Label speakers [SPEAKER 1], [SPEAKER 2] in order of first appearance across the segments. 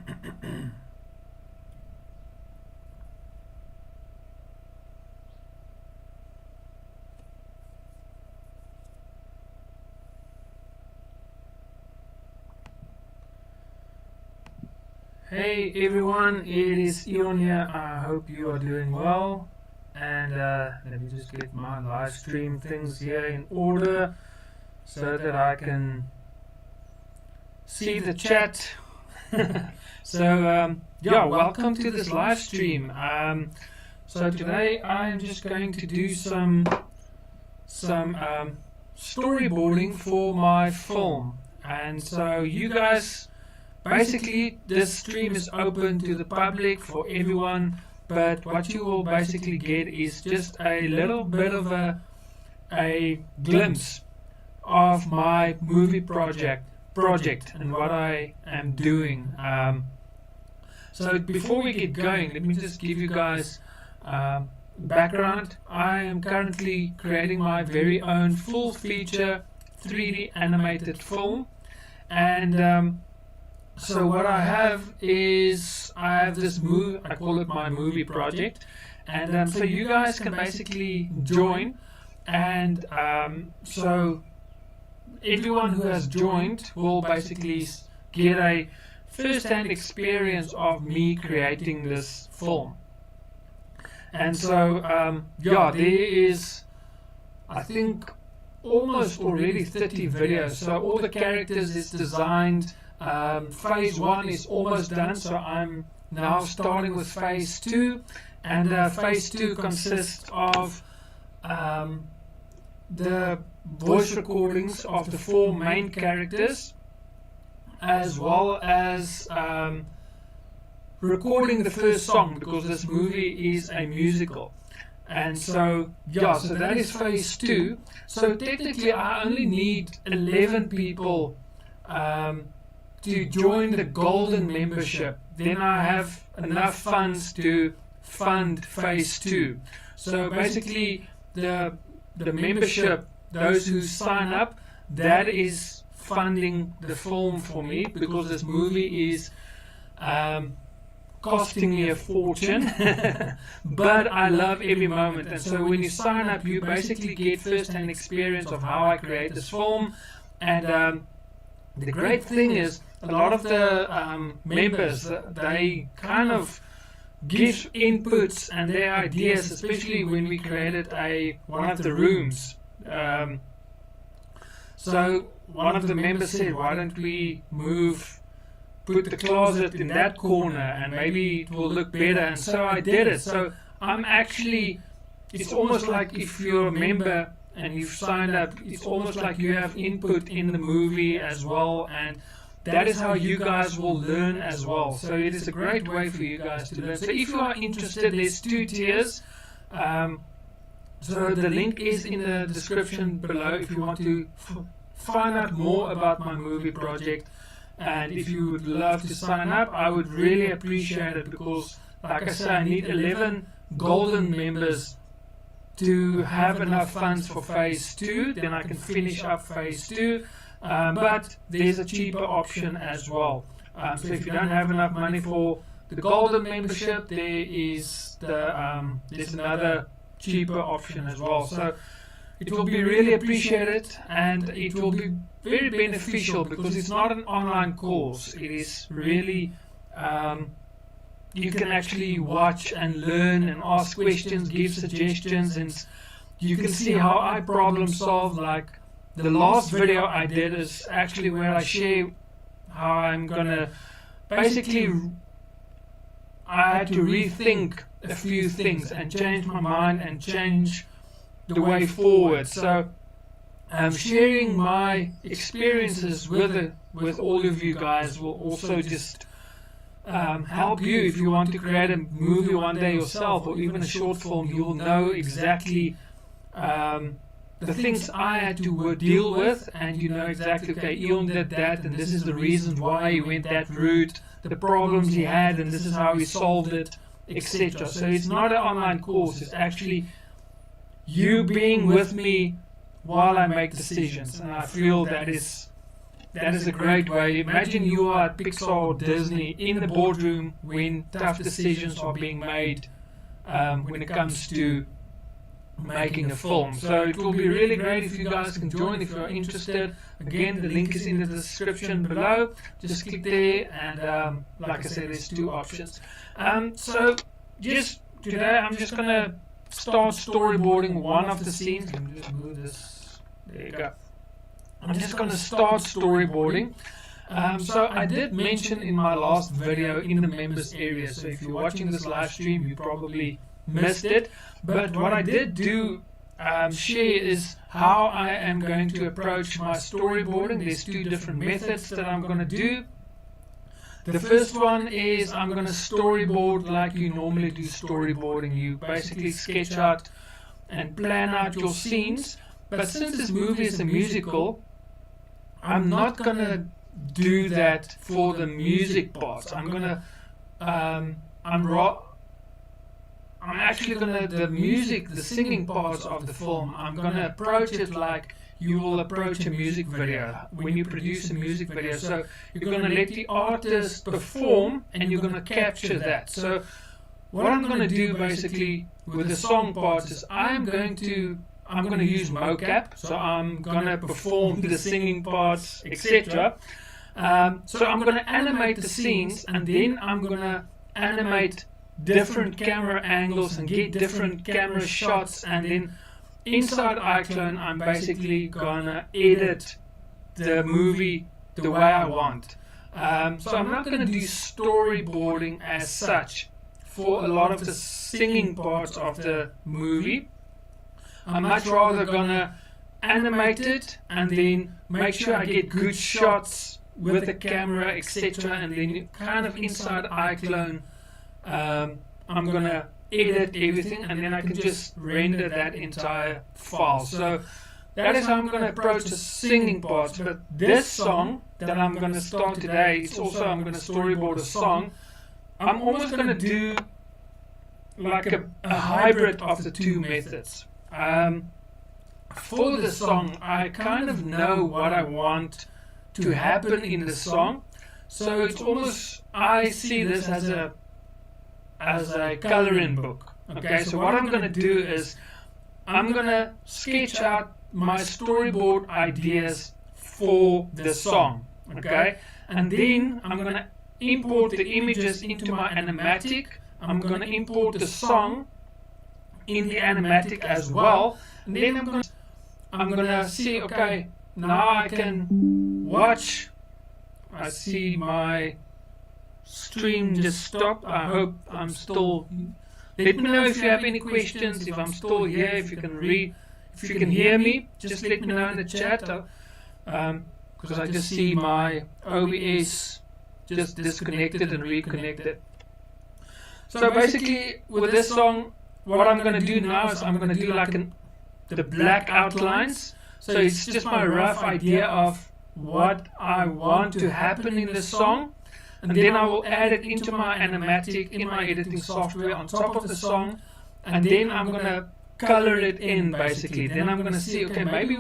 [SPEAKER 1] Hey everyone, it is Eon here. I hope you are doing well. And let me just get my live stream things here in order so that I can see the chat. Yeah, welcome to this live stream. So today I'm just going to do some storyboarding for my film. And so you guys, basically this stream is open to the public, for everyone, but what you will basically get is just a little bit of a glimpse of my movie project and what I am doing. So before we get going, let me just give you guys background. I am currently creating my very own full feature 3D animated film, and so what I have is I have this movie, I call it my movie project, and so you guys can basically join, and so everyone who has joined will basically get a first-hand experience of me creating this film. And so yeah, there is, I think, almost already 30 videos. So all the characters is designed. Phase 1 is almost done, so I'm now starting with phase 2, and phase 2 consists of the voice recordings of the 4 main characters, as well as recording the first song, because this movie is a musical. And so yeah, so that is phase 2. So technically I only need 11 people to join the golden membership. Then I have enough funds to fund phase 2. So basically the membership, those who sign up, that is funding the film for me, because this movie is costing me a fortune. But I love every moment. And so when you sign up, you basically get first-hand experience of how I create this film. And the great thing is, a lot of the members, they kind of give inputs and their ideas, especially when we created one of the rooms. So one of the members said, why don't we put the closet in that corner, and maybe it will look better. And so I did it. So I'm actually, it's almost like if you're a member and you've signed up, it's almost like you have input in the movie as well, and that is how you guys will learn as well. So it is a great way for you guys to learn. So if you are interested, there's 2 tiers. So the link is in the description below if you want to find out more about my movie project. And if you would love to sign up, I would really appreciate it, because like I said, I need 11 golden members to have enough funds for phase 2. Then I can finish up phase 2. But there's a cheaper option as well. So if you don't have enough money for the golden membership, there's another cheaper option as well. So it will be really appreciated, and it will be very beneficial, because it's not an online course. It is really, you can actually watch and learn and ask questions, give suggestions, and you can see how I problem solve. Like the last video I did is actually where I share how I'm gonna basically, I had to rethink a few things and change my mind and change the way forward. So sharing my experiences with all of you guys will also just help you. If you want to create a movie one day yourself, or even a short film, you will know exactly the things I had to deal with, and you know exactly, okay, Eon did that, and this is the reason why he went that route, the problems he had, and this is how he solved it, etc. So it's not an online course, it's actually you being with me while I make decisions, and I feel that is that is a great way. Imagine you are at Pixar or Disney in the boardroom when tough decisions are being made when it comes to making a film. So it will be really great if you guys can join if you're interested. Again, the link is in the description below. Just click there, and like I said, there's 2 options. So just today I'm just gonna start storyboarding one of the scenes. Let me just move this. There you go. I'm just gonna start storyboarding. So I did mention in my last video in the members area, so if you're watching this live stream you probably missed it, but what I did do share is how I am going to approach my storyboarding. There's 2 different methods that I'm going to do. The first one is I'm going to storyboard like you normally do storyboarding. You basically sketch out and plan out your scenes, but since this movie is a musical, I'm not going to do that for the music parts. I'm actually gonna, the singing parts of the film, I'm gonna approach it like you will approach a music video when you produce a music video. So you're gonna let the artist perform and you're gonna capture that. So what I'm gonna do basically with the song parts is I'm gonna use mocap. So I'm gonna perform the singing parts, etc. So I'm gonna animate the scenes, and then I'm gonna animate different camera angles and get different camera shots, and then inside iClone I'm basically gonna edit the movie the way I want. So I'm not gonna do storyboarding as such for a lot of the singing parts of the movie. I'm much rather gonna animate it and then make sure I get good shots with the camera, etc., and then kind of inside iClone I'm gonna edit everything, and then I can just render that entire file. So that is how I'm gonna approach the singing parts. But this song that I'm gonna start today, it's also I'm gonna storyboard a song. I'm almost gonna do like a hybrid of the 2 methods. For the song, I kind of know what I want to happen in the song, so it's almost, I see this as a coloring book. Okay, so what I'm going to do is I'm going to sketch out my storyboard ideas for the song. Okay, and then I'm going to import the images into my animatic. I'm going to import the song in the animatic as well, and then I'm going to see, okay, now I can watch. I see my stream just stopped. I hope I'm still. Let me know if you have any questions, if I'm still here, if you can hear me, just let me know in the chat, because I just see my OBS just disconnected and reconnected. So basically with this song, what I'm going to do now is I'm going to do like the black outlines. So it's just my rough idea of what I want to happen in the song, and then I will add it into my animatic in my editing software on top of the song, and then I'm going to color it in basically. Then I'm going to see, okay, maybe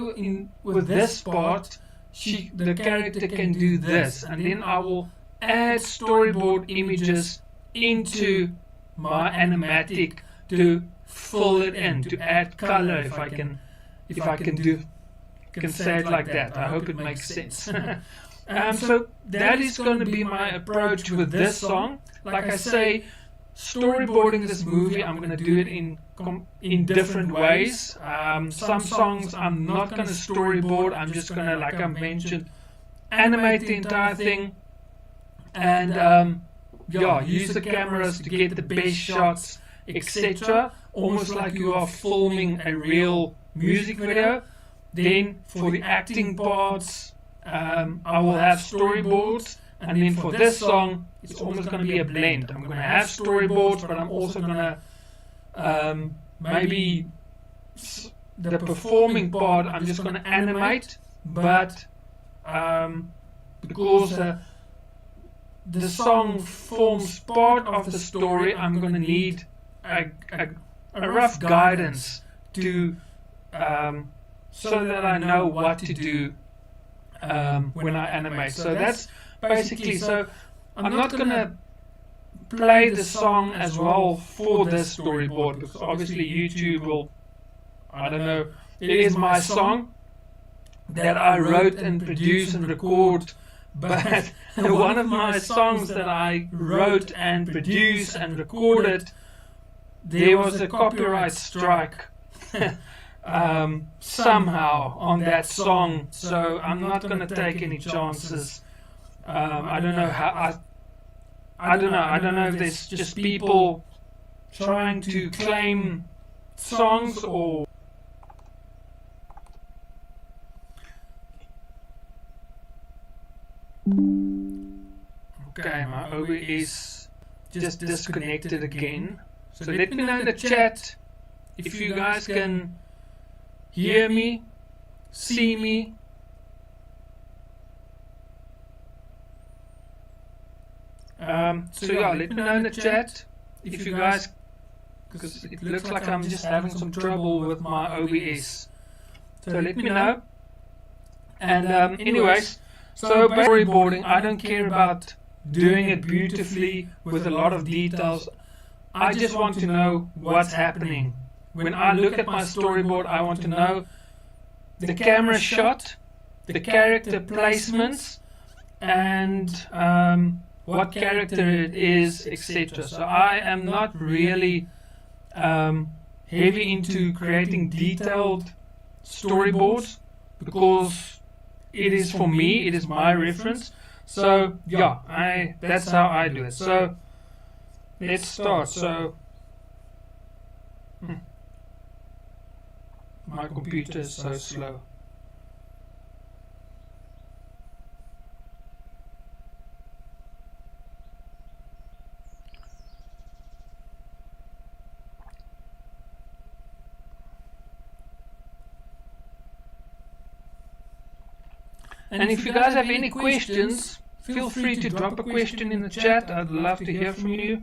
[SPEAKER 1] with this part the character can do this, and then I will add storyboard images into my animatic to fill it in, to add color, if I can say it like that. I hope it makes sense. So that is going to be my approach with this song. Like I say, storyboarding this movie, I'm going to do it in different ways. Some songs I'm not going to storyboard. I'm just going to, like I mentioned, animate the entire thing, and use the cameras to get the best shots, etc. Almost like you are filming a real music video. Then for the acting parts, I will have storyboards, and then for this song, it's almost going to be a blend. I'm going to have storyboards, but I'm also going to maybe the performing part I'm just going to animate, but because the song forms part of the story, I'm going to need a rough guidance to so that I know what to do when I animate. So that's basically, so I'm not gonna play the song as well for this storyboard because obviously YouTube will, I don't know, it is my song that I wrote and produced and record, but one of my songs that I wrote and produced and recorded, there was a copyright strike somehow on that song, so I'm not going to take any chances. I don't know how, I don't know if there's just people trying to claim songs or... Okay, my OBS just disconnected again. So let me know in the chat if you guys can hear me, see me. So yeah, let me know in the chat if you guys, because it looks like I'm just having some trouble with my OBS. So let me know. And anyways, so storyboarding, I don't care about doing it beautifully with a lot of details. I just want to know what's happening. When I look at my storyboard, I want to know the camera shot, the character placements, and what character it is, etc. So I am not really heavy into creating detailed storyboards because it is for me, it is my reference. So yeah, that's how I do it. So let's start. So my computer is so slow. And if you guys have any questions, feel free to drop a question in the chat. I'd love to hear from you.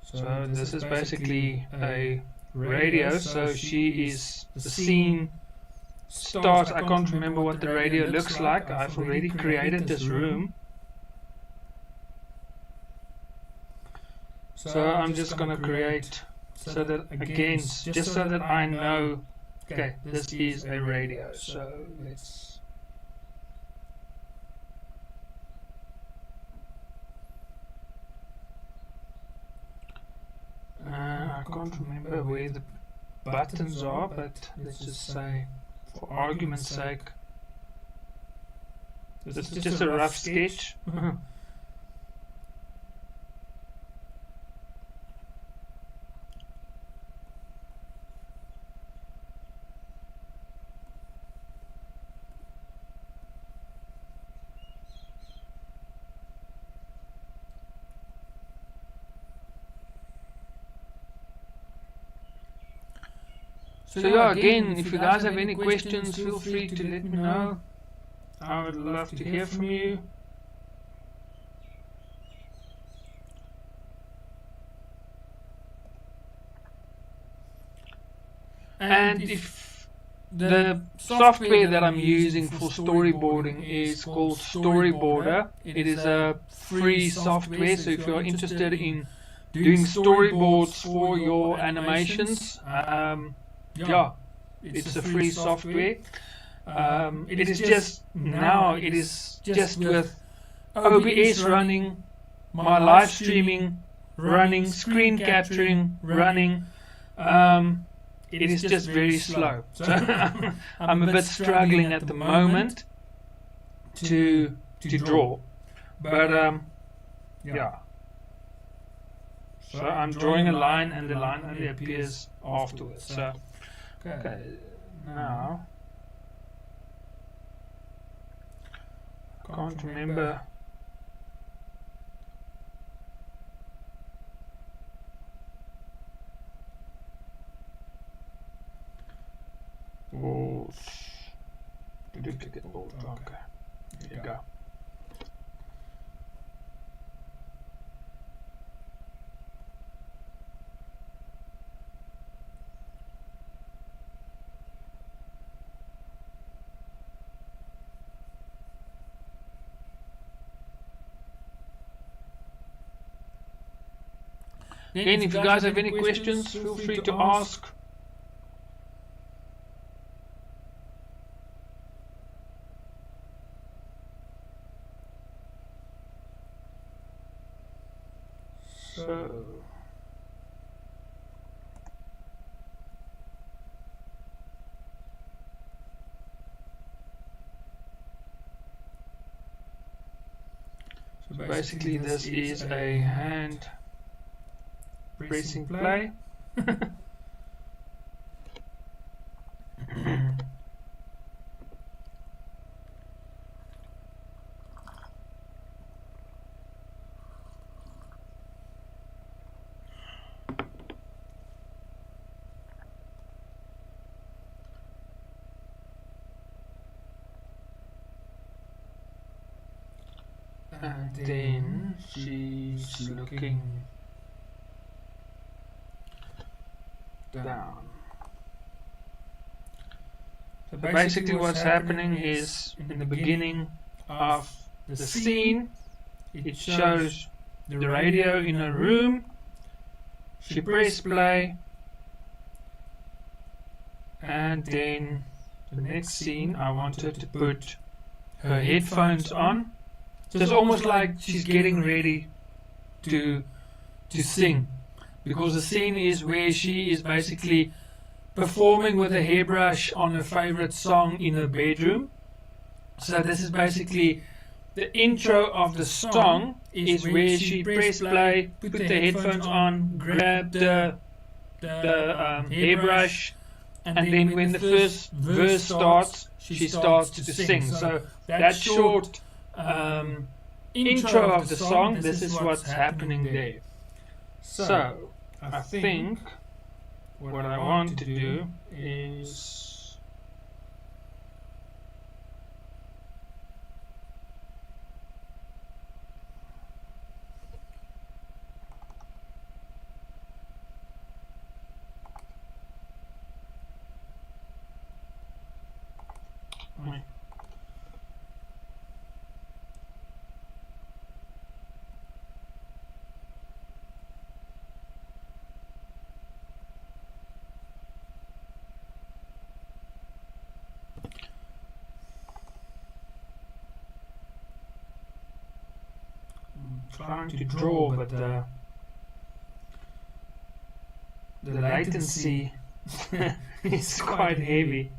[SPEAKER 1] So this is basically a radio, so she is, the scene starts, I can't remember what the radio looks like, I've already created this room. So I'm just gonna create, so that again, just so that I know, okay, this is a radio, so let's... I can't remember where the buttons are, but let's just say, for argument's sake, this is just a rough sketch. So yeah, again, if you guys have any questions, feel free to let me know. I would love to hear from you. And if the software that I'm using for storyboarding is called Storyboarder, it is a free software, so if you're interested in doing storyboards for your animations, yeah, it's a free software. It is just now, it is just with OBS running, my live streaming running, screen capturing running. It is just very slow. So I'm a bit struggling at the moment to draw, but yeah. So I'm drawing a line, and the line only appears afterwards. So. Okay, now I can't remember. Oh, duplicate board. Okay, here you go. Again, if you guys have any questions, feel free to ask. So basically this is a hand pressing play. And then she's looking down. So basically what's happening is, in the beginning of the scene, it shows the radio in a room. She pressed play, and then the next scene I want her to put her headphones on. So it's almost like she's getting ready to sing, because the scene is where she is basically performing with a hairbrush on her favorite song in her bedroom. So this is basically the intro of the song, is where she pressed play, put the headphones on, grabbed the hairbrush, and then when the first verse starts, she starts to sing. So that short intro of the song, this is what's happening there. So I think what I want to do is trying to draw, but the latency is quite heavy.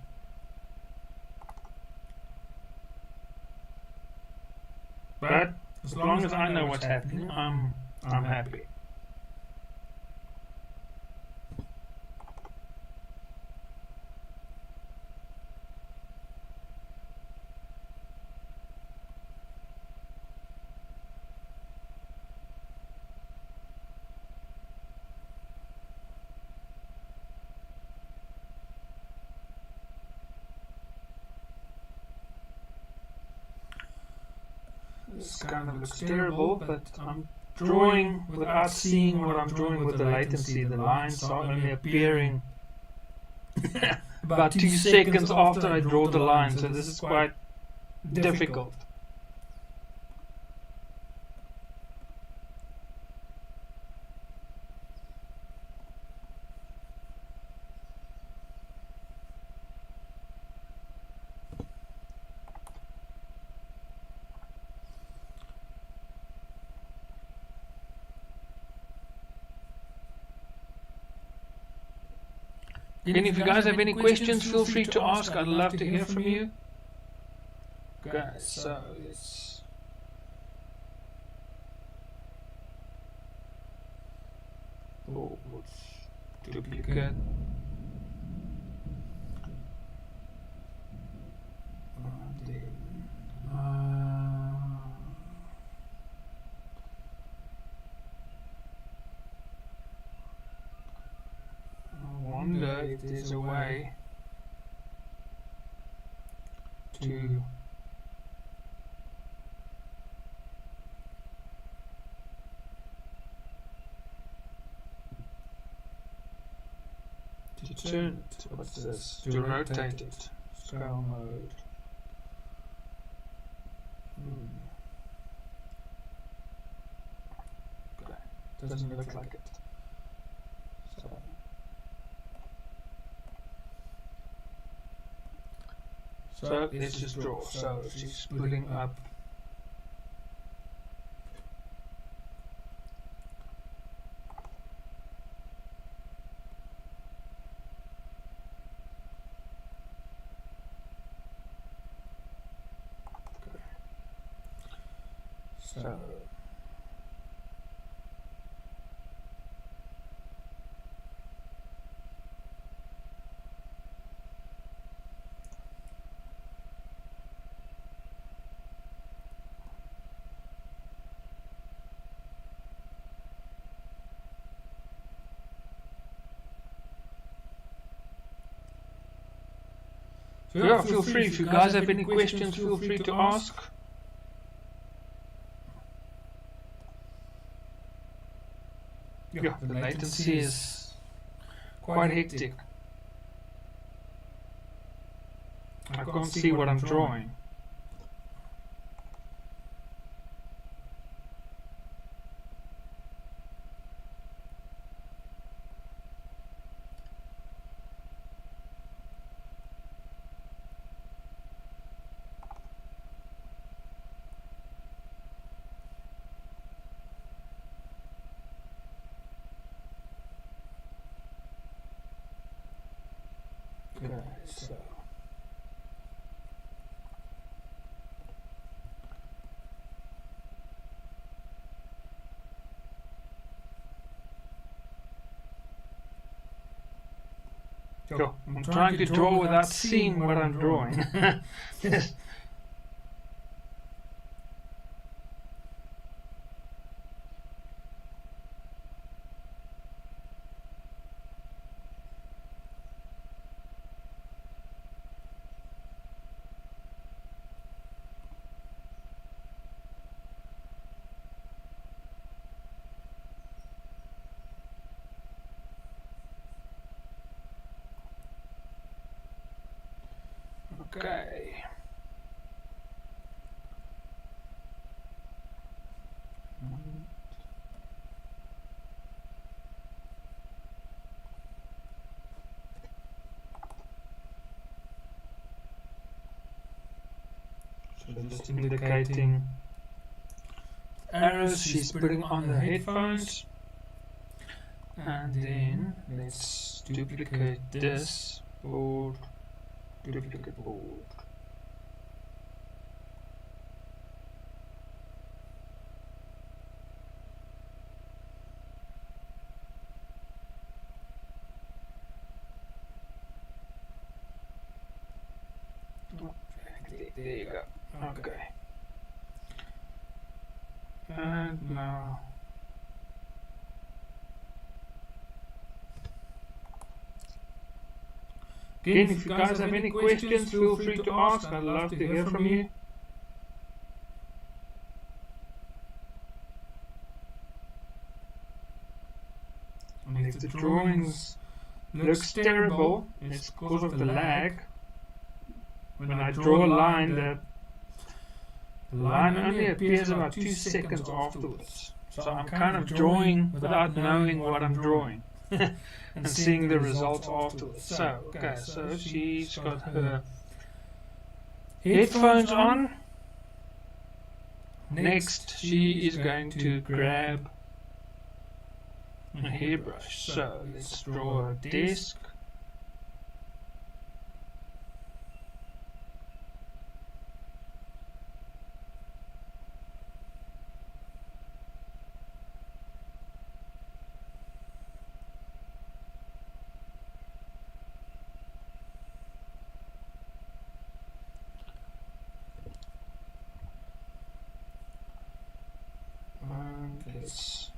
[SPEAKER 1] But as long as I know what's happening, I'm happy. This kind of looks terrible, but I'm drawing without seeing what I'm drawing with the latency. The lines are only appearing about 2 seconds after I draw the line, so this is quite difficult. And if you guys have any questions, feel free to ask. I'd love to hear from you. Okay, so let's duplicate. If there's a way to turn it, what's this, to rotate it, scale mode. Okay, doesn't look like it. So let's just draw. So she's putting up so yeah, feel free. If you guys have any questions, feel free to ask. Yeah, the latency is quite hectic. I can't see what I'm drawing. Okay, so I'm trying to draw without seeing what I'm drawing. Yes. Okay. So just indicating arrows she's putting on the headphones. And then let's duplicate this board. Duplicate board. There you go. Okay. And now again, if you guys have any questions, feel free to ask. I'd love to hear from you. And if the drawings looks terrible, it's because of the lag. When I draw a line, the line only appears about 2 seconds afterwards. So I'm kind of drawing without knowing what I'm drawing. And seeing the results afterwards. So, okay, so she's got her headphones on. Next, she is going to grab a hairbrush. So, let's draw a desk. Let's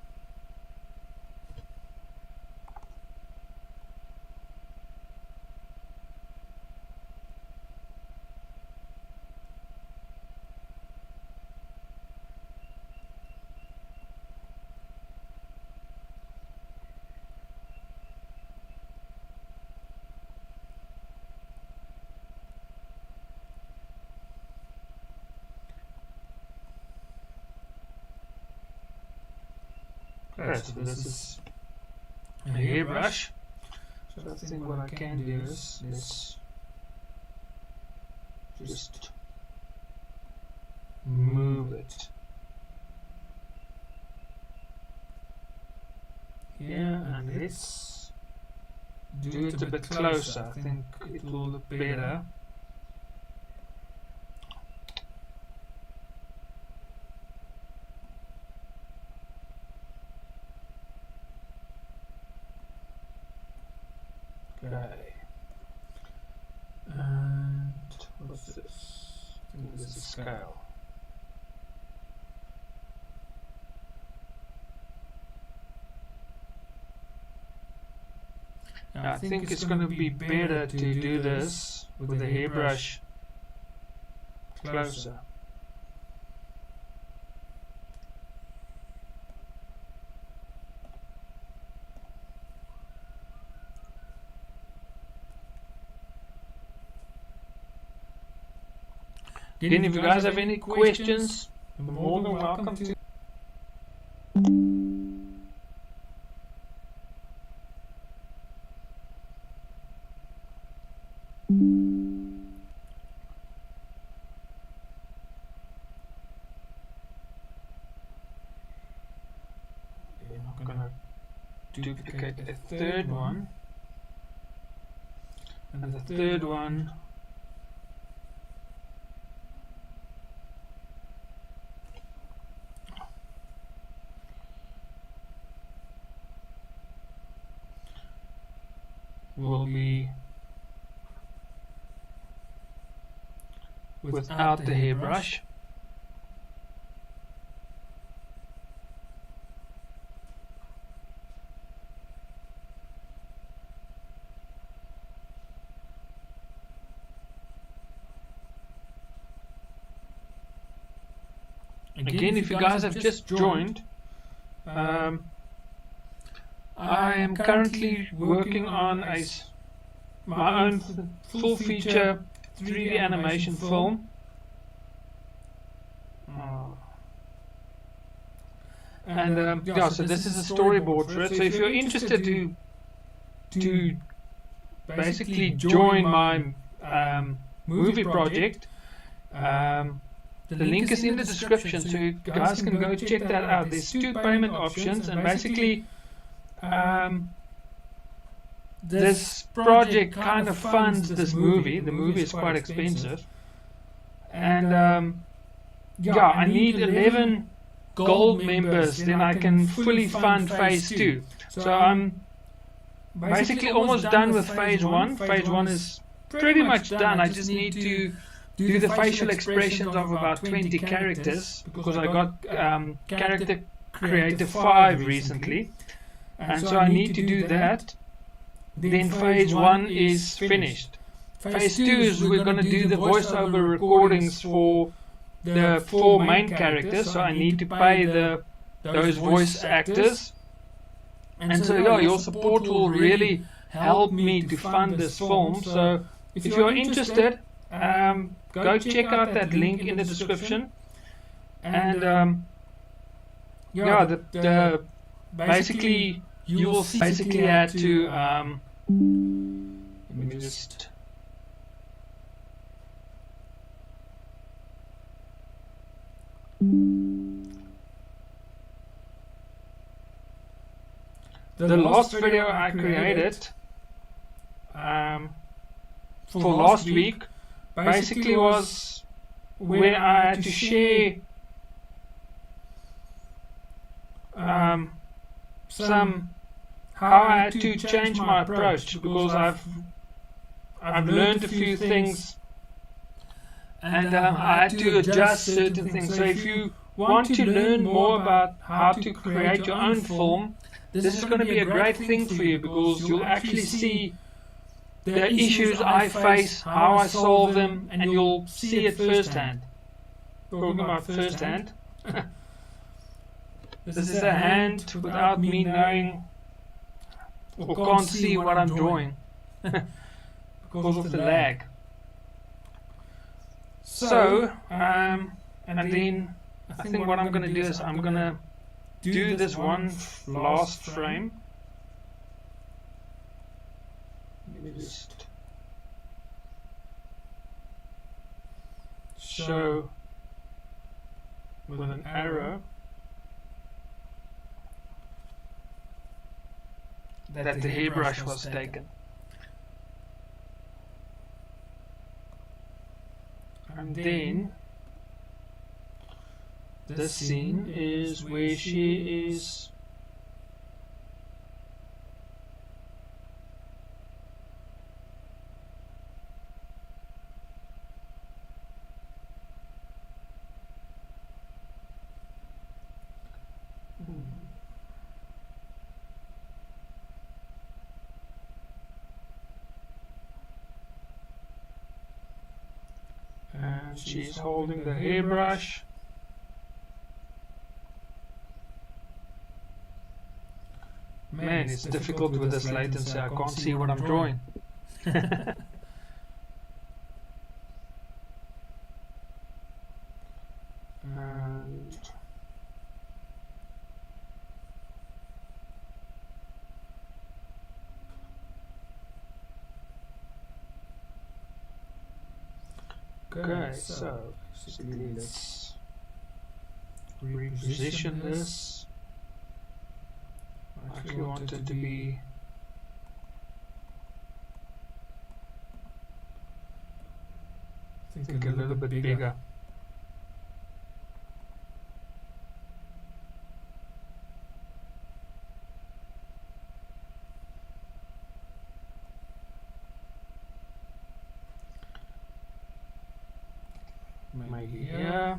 [SPEAKER 1] okay, so this is a hairbrush. So I think what I can do is let's just move it here, and let's do it a bit closer. I think it will look better. Okay. And what's this? I think this is scale. Now, I think it's going to be better to do this with the hairbrush closer. Again, if you guys have any questions, you're more than welcome to. I'm going to duplicate a third one, and the third one will be without the hairbrush. Again, if you guys have just joined, I am currently working on my own full feature 3D animation film. And yeah, so this is a storyboard for it. So if you're interested to basically join my movie project, the link is in the description, so you guys can go check that out. There's 2 payment options, and basically this project kind of funds this movie. The movie is quite expensive, and yeah, I need 11 gold members, then I can fully fund phase 2. So I'm basically almost done with phase 1. Phase 1 is pretty much done. I just need to do the facial expressions of about 20 characters, because I got character creator 5 recently, and so I need to do that. Then phase 1 is finished. Phase 2 is we're going to do the voiceover recordings for the 4 main characters, so I need to pay those voice actors. And so yeah, your support will really help me to fund this film. So if you're interested, go check out that link in the description. And yeah, the basically you will basically had to let me just the last video I created for last week basically was where I had to share how I had to change my approach, because I've learned a few things, and I had to adjust certain things. So if you want to learn more about how to create your own film, this is going to be a great thing for you, because you'll actually see the issues I face, how I solve them, and you'll see it firsthand. Talking about firsthand, this is a hand without me knowing or can't see what I'm drawing because of the lag. So, and then I think what I'm going to do is I'm going to do this one last frame. Let me just show with an arrow that the hairbrush was taken. And then this scene is where she is and she's holding the hairbrush. Man, it's difficult with this latency. I can't see what I'm drawing. And okay, so basically let's reposition this. I actually want it to be I think a little bit bigger. Maybe here.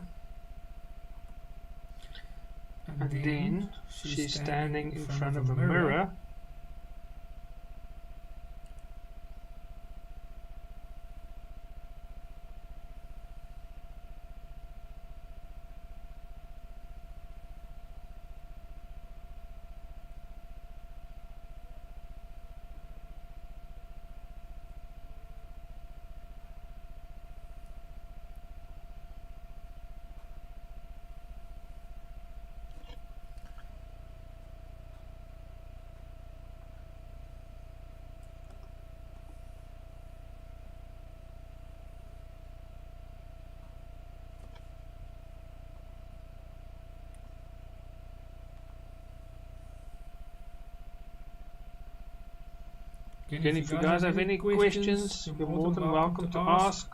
[SPEAKER 1] And then she's standing in front of a mirror. Again, if you guys have any questions, you're more than welcome to ask.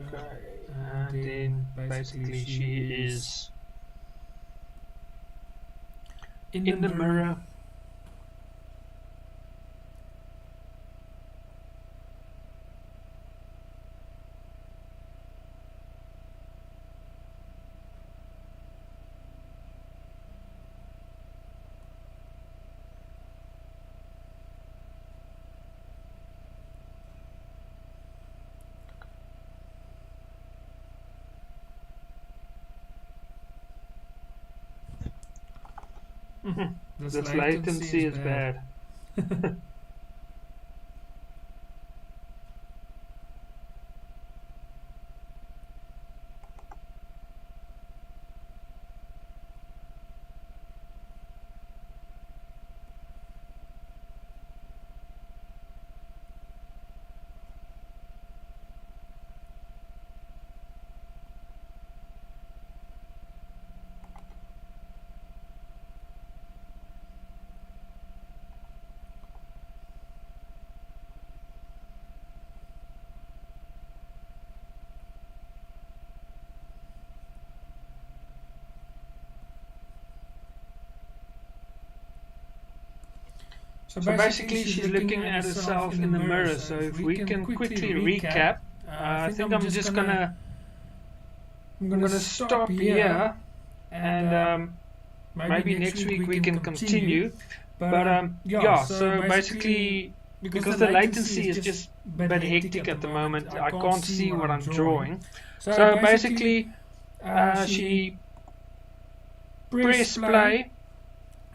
[SPEAKER 1] Okay, and then basically she is in the mirror. This latency is bad. So basically she's looking at herself in the mirror. So if we can quickly recap, I think I'm just gonna stop here, and maybe next week we can continue. But yeah, so basically because the latency is just a bit hectic at the moment, I can't see what I'm drawing. So basically she press play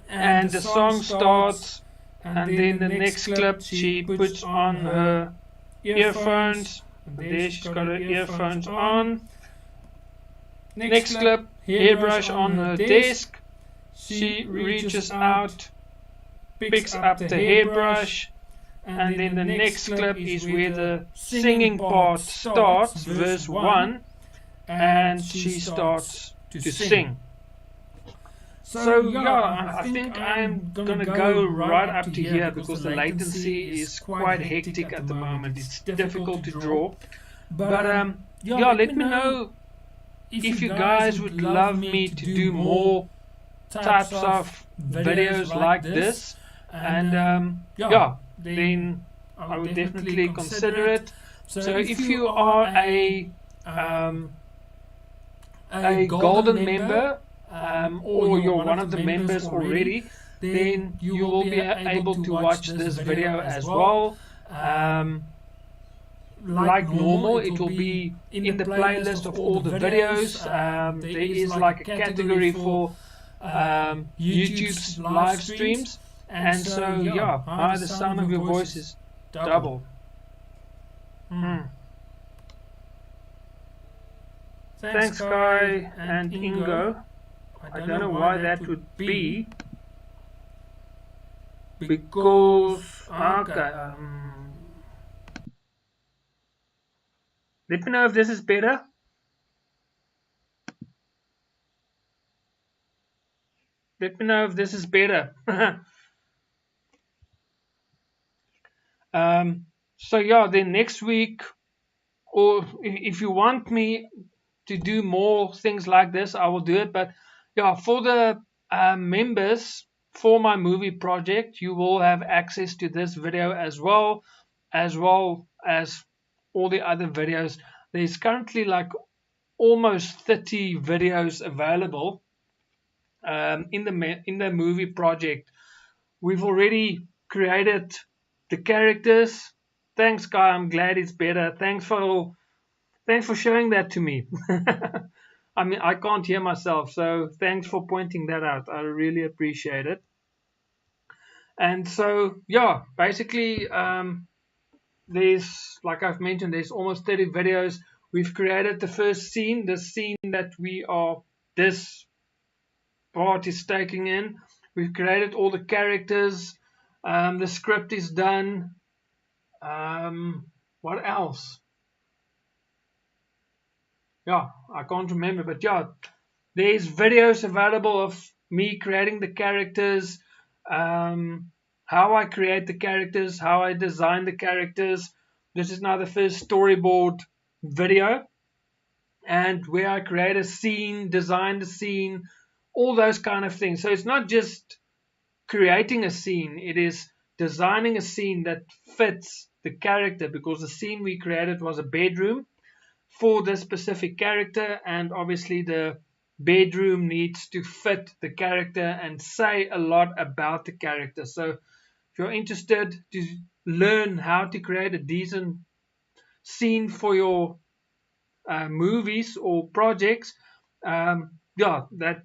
[SPEAKER 1] and the song starts. And then the next clip she puts on her earphones. There she's got her earphones on. Next clip, hairbrush on her desk. She reaches out picks up the hairbrush, and then the next clip is where the singing part starts, verse 1, and she starts to sing. So yeah, I think I'm gonna go right up to here because the latency is quite hectic at the moment. It's difficult to draw. But yeah, let me know if you guys would love me to do more types of videos like this, and yeah, then I would definitely consider it. So if you are a golden member, or you're one of the members already, then you will be able to watch this video as well. Like normal, it will be in the playlist of all the videos. There is like a category for YouTube's live streams, and so yeah, hi, the sound of your voice is double. Thanks, Kai and Ingo. I don't know why that would be, because okay. Let me know if this is better. Let me know if this is better. So yeah, then next week, or if you want me to do more things like this, I will do it. But yeah, for the members for my movie project, you will have access to this video as well as all the other videos. There's currently like almost 30 videos available in the movie project. We've already created the characters. Thanks, Guy. I'm glad it's better. Thanks for showing that to me. I mean, I can't hear myself, so thanks for pointing that out. I really appreciate it. And so, yeah, basically, there's, like I've mentioned, there's almost 30 videos. We've created the first scene, the scene that this part is taking in. We've created all the characters. The script is done. What else? Yeah, I can't remember, but yeah, there's videos available of me creating the characters, how I create the characters, how I design the characters. This is now the first storyboard video, and where I create a scene, design the scene, all those kind of things. So it's not just creating a scene, it is designing a scene that fits the character, because the scene we created was a bedroom for this specific character, and obviously the bedroom needs to fit the character and say a lot about the character. So if you're interested to learn how to create a decent scene for your movies or projects, yeah, that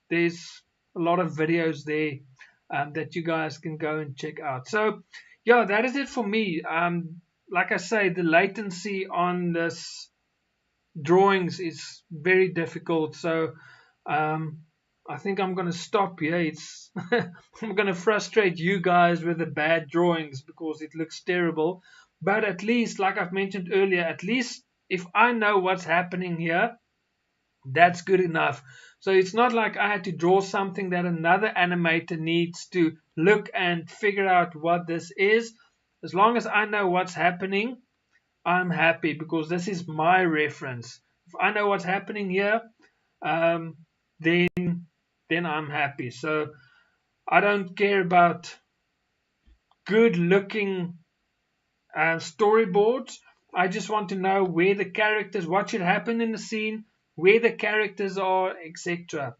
[SPEAKER 1] there's a lot of videos there that you guys can go and check out. So yeah, that is it for me. Like I say, the latency on this drawings is very difficult, so I think I'm going to stop here. It's I'm going to frustrate you guys with the bad drawings because it looks terrible, but at least, like I've mentioned earlier, at least if I know what's happening here, that's good enough. So it's not like I had to draw something that another animator needs to look and figure out what this is. As long as I know what's happening, I'm happy, because this is my reference. If I know what's happening here, then I'm happy. So I don't care about good looking storyboards. I just want to know where the characters, what should happen in the scene, where the characters are, etc.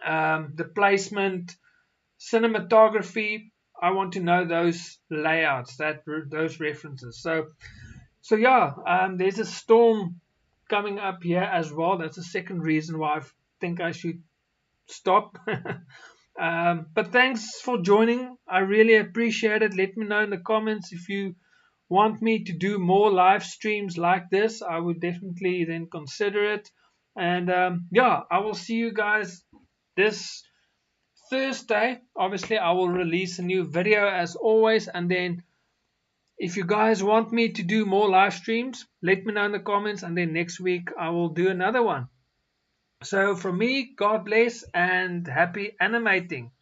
[SPEAKER 1] The placement, cinematography, I want to know those layouts, those references. So yeah, there's a storm coming up here as well. That's the second reason why I think I should stop. But thanks for joining. I really appreciate it. Let me know in the comments if you want me to do more live streams like this. I would definitely then consider it. And yeah, I will see you guys this Thursday, obviously, I will release a new video as always. And then if you guys want me to do more live streams, let me know in the comments. And then next week, I will do another one. So from me, God bless and happy animating.